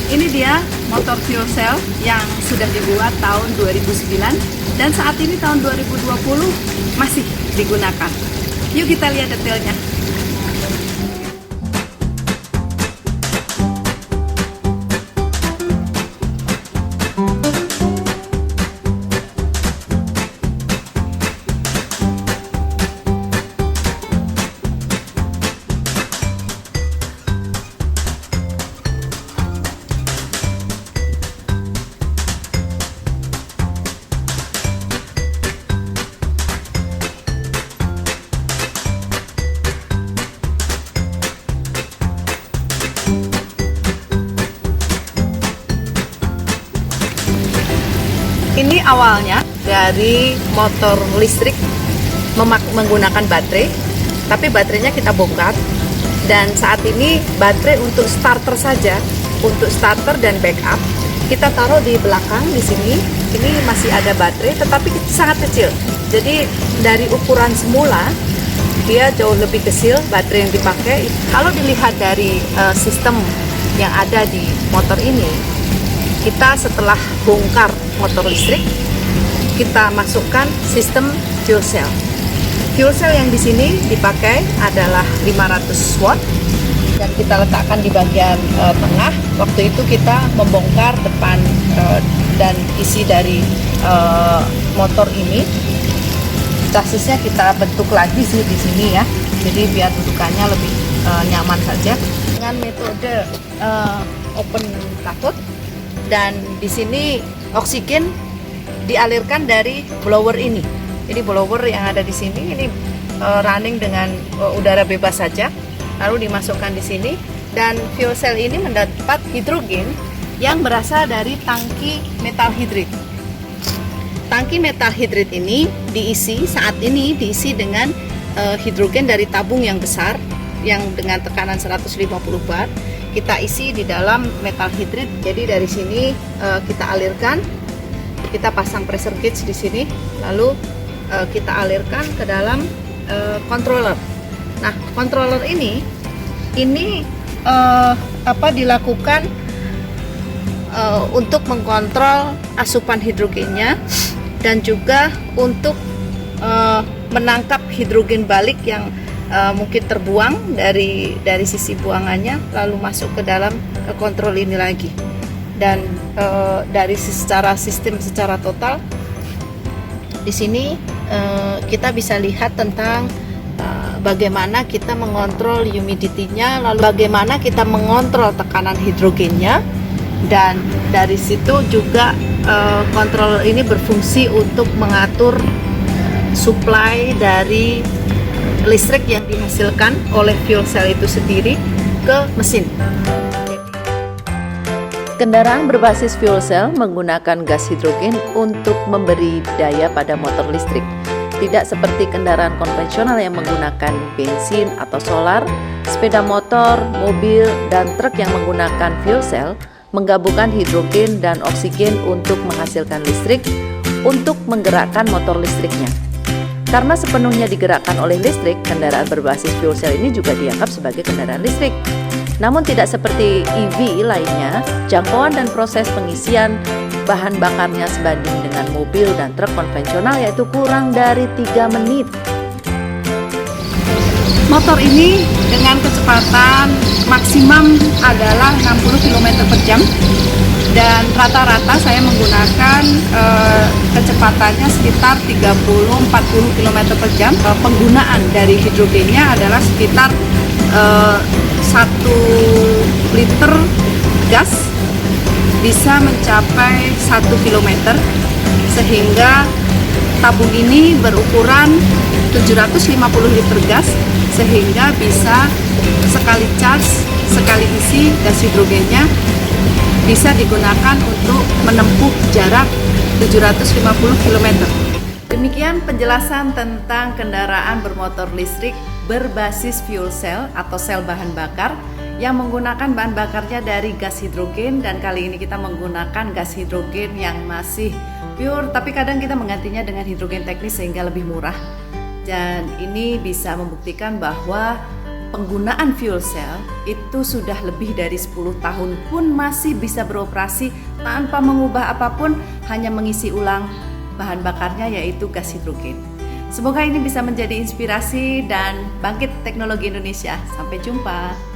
Ini dia motor fuel cell yang sudah dibuat tahun 2009 dan saat ini tahun 2020 masih digunakan. Yuk kita lihat detailnya. Ini awalnya dari motor listrik menggunakan baterai, tapi baterainya kita bongkar. Dan saat ini baterai untuk starter saja, untuk starter dan backup, kita taruh di belakang di sini. Ini masih ada baterai, tetapi sangat kecil. Jadi dari ukuran semula, dia jauh lebih kecil baterai yang dipakai. Kalau dilihat dari sistem yang ada di motor ini, kita setelah bongkar motor listrik, kita masukkan sistem fuel cell. Fuel cell yang di sini dipakai adalah 500 watt dan kita letakkan di bagian tengah. Waktu itu kita membongkar depan dan isi dari motor ini. Chassisnya kita bentuk lagi sih di sini ya. Jadi biar dudukannya lebih nyaman saja dengan metode open kapot. Dan di sini oksigen dialirkan dari blower ini. Jadi blower yang ada di sini ini running dengan udara bebas saja, lalu dimasukkan di sini. Dan fuel cell ini mendapat hidrogen yang berasal dari tangki metal hidrit. Tangki metal hidrit ini saat ini diisi dengan hidrogen dari tabung yang besar yang dengan tekanan 150 bar. Kita isi di dalam metal hidrit. Jadi dari sini kita alirkan, kita pasang pressure gauge di sini, lalu kita alirkan ke dalam controller. Nah, controller ini dilakukan untuk mengkontrol asupan hidrogennya dan juga untuk menangkap hidrogen balik yang mungkin terbuang dari sisi buangannya, lalu masuk ke dalam kontrol ini lagi. Dan dari secara total di sini kita bisa lihat tentang bagaimana kita mengontrol humidity-nya, lalu bagaimana kita mengontrol tekanan hidrogennya. Dan dari situ juga controller ini berfungsi untuk mengatur supply dari listrik yang dihasilkan oleh fuel cell itu sendiri ke mesin. Kendaraan berbasis fuel cell menggunakan gas hidrogen untuk memberi daya pada motor listrik. Tidak seperti kendaraan konvensional yang menggunakan bensin atau solar, sepeda motor, mobil, dan truk yang menggunakan fuel cell menggabungkan hidrogen dan oksigen untuk menghasilkan listrik untuk menggerakkan motor listriknya. Karena sepenuhnya digerakkan oleh listrik, kendaraan berbasis fuel cell ini juga dianggap sebagai kendaraan listrik. Namun tidak seperti EV lainnya, jangkauan dan proses pengisian bahan bakarnya sebanding dengan mobil dan truk konvensional, yaitu kurang dari 3 menit. Motor ini dengan kecepatan maksimum adalah 60 km per jam dan rata-rata saya menggunakan kecepatannya sekitar 30-40 km per jam. Penggunaan dari hidrogennya adalah sekitar 1 liter gas bisa mencapai 1 km, sehingga tabung ini berukuran 750 liter gas, sehingga bisa sekali charge, sekali isi gas hidrogennya bisa digunakan untuk menempuh jarak 750 km. Demikian penjelasan tentang kendaraan bermotor listrik berbasis fuel cell atau sel bahan bakar yang menggunakan bahan bakarnya dari gas hidrogen, dan kali ini kita menggunakan gas hidrogen yang masih pure, tapi kadang kita menggantinya dengan hidrogen teknis sehingga lebih murah. Dan ini bisa membuktikan bahwa penggunaan fuel cell itu sudah lebih dari 10 tahun pun masih bisa beroperasi tanpa mengubah apapun, hanya mengisi ulang bahan bakarnya yaitu gas hidrogen. Semoga ini bisa menjadi inspirasi dan bangkit teknologi Indonesia. Sampai jumpa.